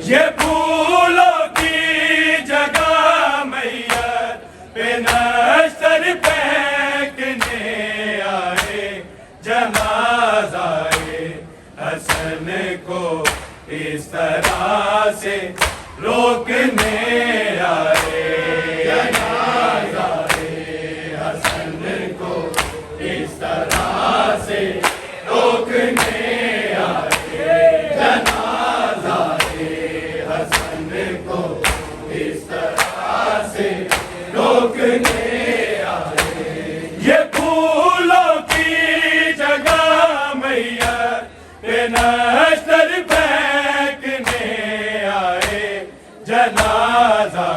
یہ پھولوں کی جگہ میت پہ نشتر پھینکنے آئے، جنازہ حسن کو اس طرح سے روکنے آئے، جنازہ حسن کو اس طرح سے روکنے آئے، جنازہ حسن کو اس طرح سے روکنے آئے۔ یہ پھولوں کی جگہ میت پہ نشتر پھینکنے آئے، جنازہ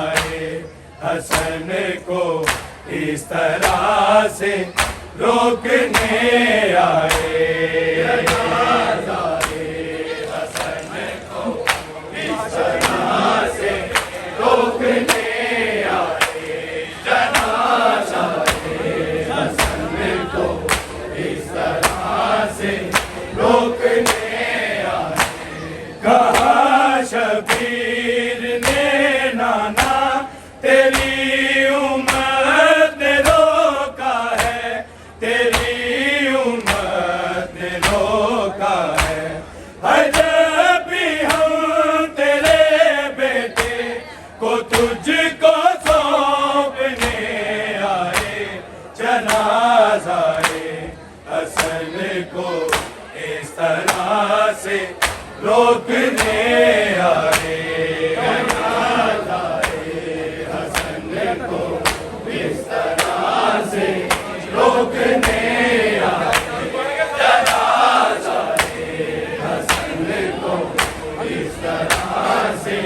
حسن کو اس طرح سے روکنے آئے، جنازہ حسن کو اس طرح سے روکنے آئے، جنازہ حسن کو اس طرح سے روکنے آئے۔ کہا شبیر نے نانا تیری امت نے روکا ہے، تیری امت نے روکا ہے، جب بھی ہم تیرے بیٹے کو تجھ کو سونپنے آئے، جنازہ حسن کو اس طرح سے روکنے آئے، جنازہ حسن کو اس طرح سے روکنے آئے، جنازہ حسن کو اس طرح سے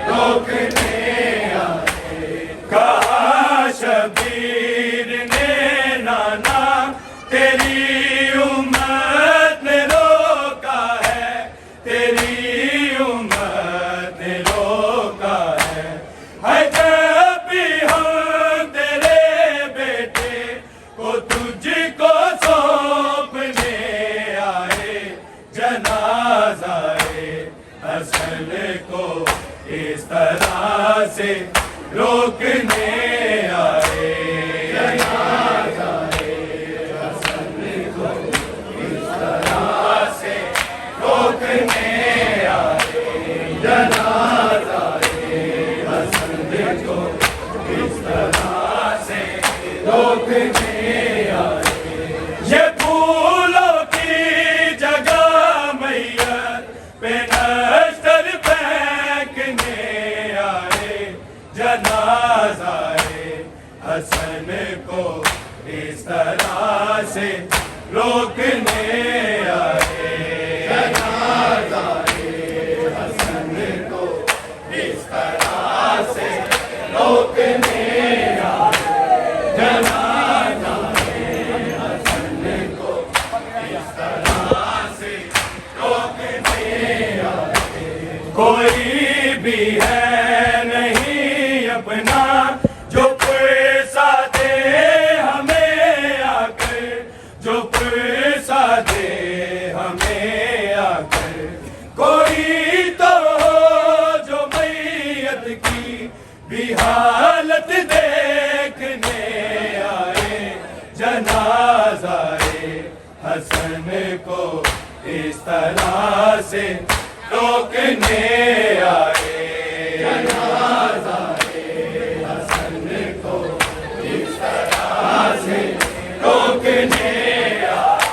روکنے آئے۔ کہا شبیر نے نانا تیری امت نے روکا ہے، تیری امت نے روکا ہے، جب بھی ہم تیرے بیٹے کو تجھ کو سونپنے آئے، جنازہ حسن کو اس طرح سے روکنے آئے، جنازہ حسن کو اس طرح سے روکنے آئے، جنازہ حسن کو اس طرح سے روکنے آئے۔ یہ پھولوں کی جگہ میت پہ نشتر پھینکنے آئے، جنازہ حسن کو اس طرح سے روکنے آئے، جنازہ حسن کو اس طرح سے روکنے آئے، جنازہ حسن کو اس طرح سے روکنے آئے۔ کوئی بھی ہے نہیں اپنا جو پیسہ دے ہمیں آ کر، جو پیسہ دے ہمیں آ کر، کوئی تو ہو جو میت کی بھی حالت دیکھنے آئے، جنازہ حسن کو اس طرح سے روکنے آئے، جنازہ حسن کو اس طرح سے روکنے آئے،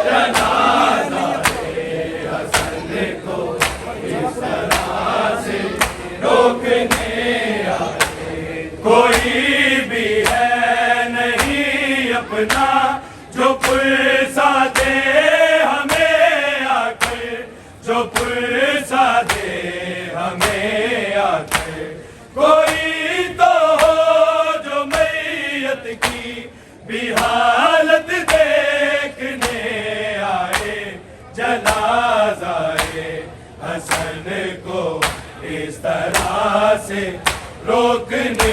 جنازہ حسن کو اس طرح سے روکنے آئے۔ کوئی بھی ہے نہیں اپنا جو پیسہ دے ہمیں آ کر، جو پیسہ دے ہمیں آ کر، کوئی تو ہو جو میت کی بھی حالت دیکھنے آئے، جنازہ حسن کو اس طرح سے روکنے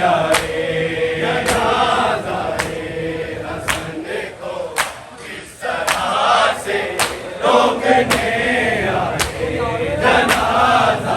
آئے، جنازہ حسن کو اس طرح سے روکنے آئے، جنازہ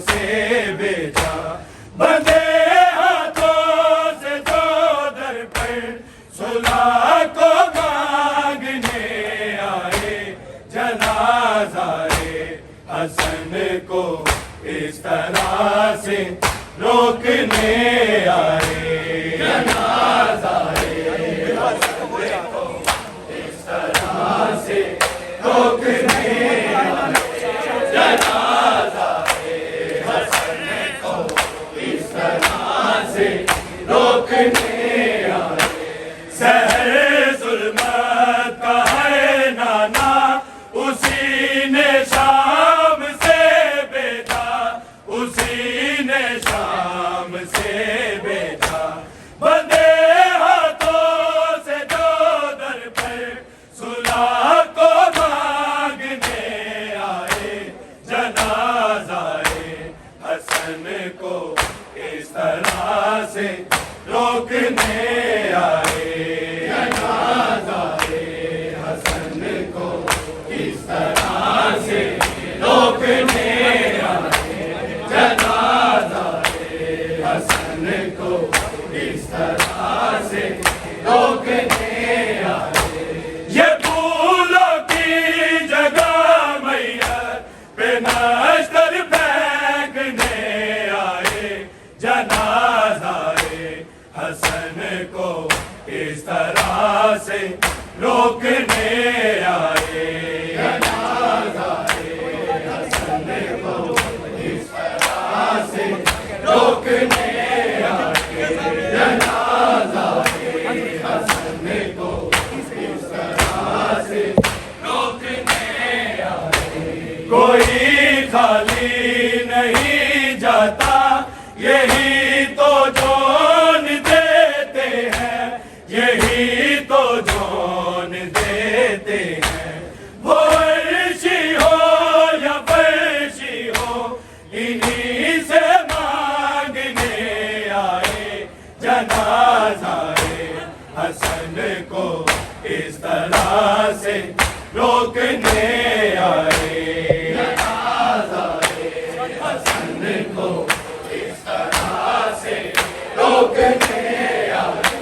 سے بھیجا بندے ہاتھوں سے جو در پر صلح کو مانگنے آئے جنازہ حسن کو اس طرح سے روکنے آئے جنازہ حسن کو اس طرح سے روکنے آئے جنازہ حسن کو اس طرح سے روکنے آئے سحر ظلمت کا ہے نانا اسی نے شام سے بیچا اسی نے شام سے بیچا بندے ہاتھوں سے جو در پر صلح کو مانگنے آئے جنازہ حسن کو اس طرح سے روکنے آئے جنازہ حسن کو اس طرح سے روکنے آئے جنازہ حسن کو اس طرح سے روکنے آئے یہ پھولوں کی جگہ میت پہ نشتر پھینکنے آئے جنازہ حسن کو اس طرح سے روکنے آئے جنازہ حسن کو اس طرح سے روکنے آئے جنازہ حسن کو اس طرح سے روکنے آئے کوئی خالی نہیں جاتا یہی تو جون دیتے ہیں یہی تو جون دیتے ہیں وہ عرشی ہو یا فرشی ہو انہی سے مانگنے آئے جنازہ حسن کو اس طرح سے روکنے آئے جنازہ حسن کو اس طرح سے روکنے آئے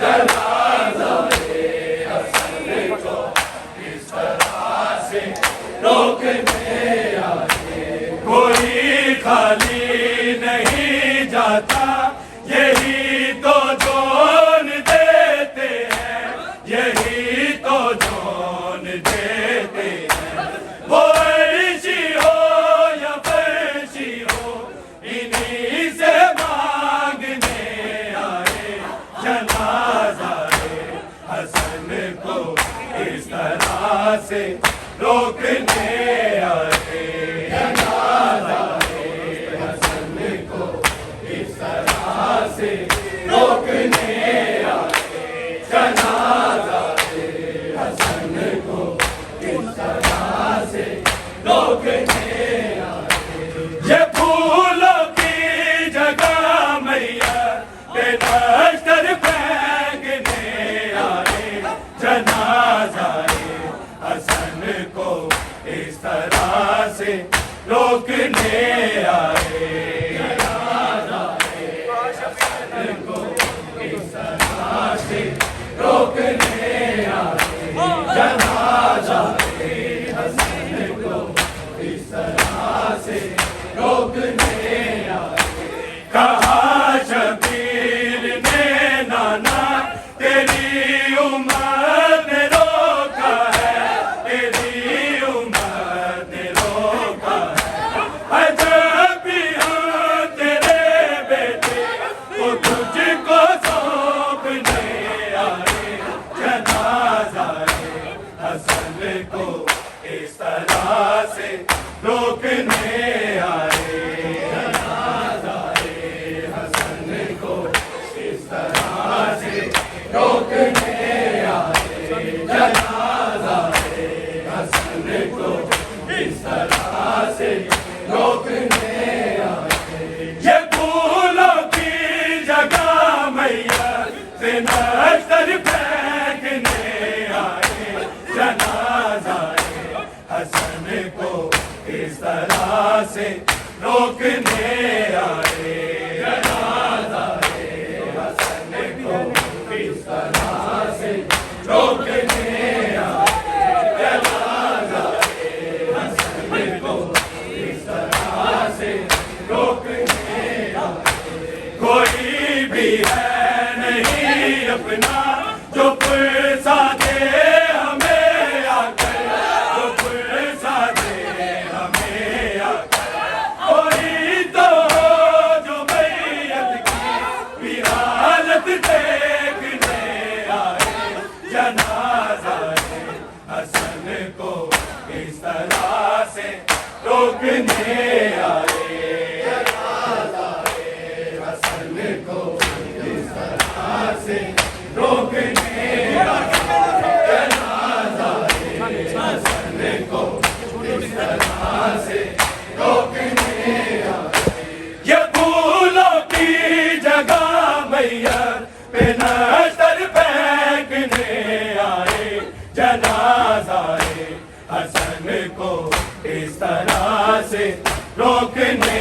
جنازہ حسن کو اس طرح سے روکنے آئے کوئی خالی نہیں جاتا یہی تو جون دیتے ہیں یہی تو جون دیتے ہیں وہ عرشی ہو یا فرشی ہو انہی سے مانگنے آئے جنازہ حسن کو اس طرح سے روکنے آئے جنازہ حسن کو اس طرح سے روکنے آئے جنازہ حسن کو اس طرح سے روکنے آئے یہ پھولوں کی جگہ میت پہ نشتر پھینکنے آئے جنازہ حسن کو اس طرح سے روکنے آئے جنازہ حسن کو اس طرح سے روکنے آئے جنازہ حسن کو اس طرح سے روکنے آئے کہا شبیر نے نانا تیری امت نے روکا ہے تیری امت نے روکا ہے جب بھی ہم تیرے بیٹے وہ تجھ کو سونپنے آئے جنازہ حسن کو اس طرح سے روکنے آئے جنازہ حسن کو اس طرح سے روکنے آئے جنازہ حسن کو اس طرح سے روکنے آئے یہ پھولوں کی جگہ میت سے نشتر پھینکنے آئے جنازہ حسن کو اس طرح سے روکنے آئے جنازہ حسن کو اس طرح سے روکنے آئے جنازہ حسن کو اس طرح سے روکنے آئے کوئی بھی ہے نہیں اپنا جو پرسا دے ہمیں آ کر جو پرسا دے ہمیں آ کر کوئی تو ہو جو میت کی بھی حالت دیکھنے آئے جنازہ حسن کو اس طرح سے روکنے آئے جنازہ حسن کو اس طرح سے روکنے آئے جنازہ حسن کو اس طرح سے روکنے آئے یہ پھولوں کی جگہ میت پہ نظر پھینکنے آئے جنازہ حسن کو اس طرح سے روکنے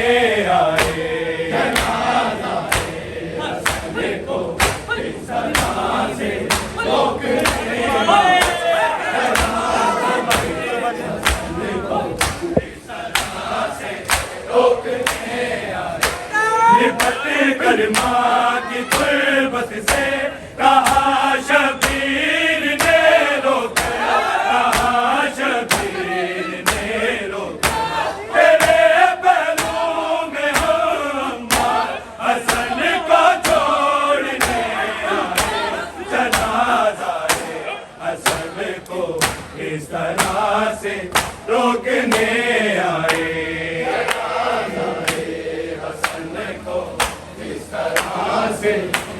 آئے جنازہ حسن کو اس طرح سے روکنے آئے جنازہ حسن کو اس طرح سے روکنے آئے لپٹ کر ماں کی تربت سے کہا شبیر نے روکا کہا شبیر نے روکا تیرے پہلو میں ہو عمار حسن کو چھوڑنے آئے جنازہ حسن کو اس طرح سے روکنے آئے حسن کو اس طرح سے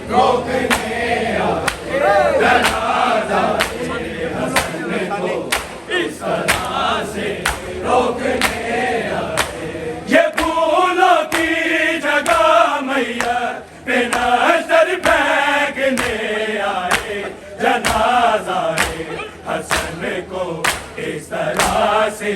روکنے آئے جنازہ حسن کو اس طرح سے روکنے آئے یہ پھولوں کی جگہ میت پہ نظر پھینکنے آئے جنازہ حسن کو اس طرح سے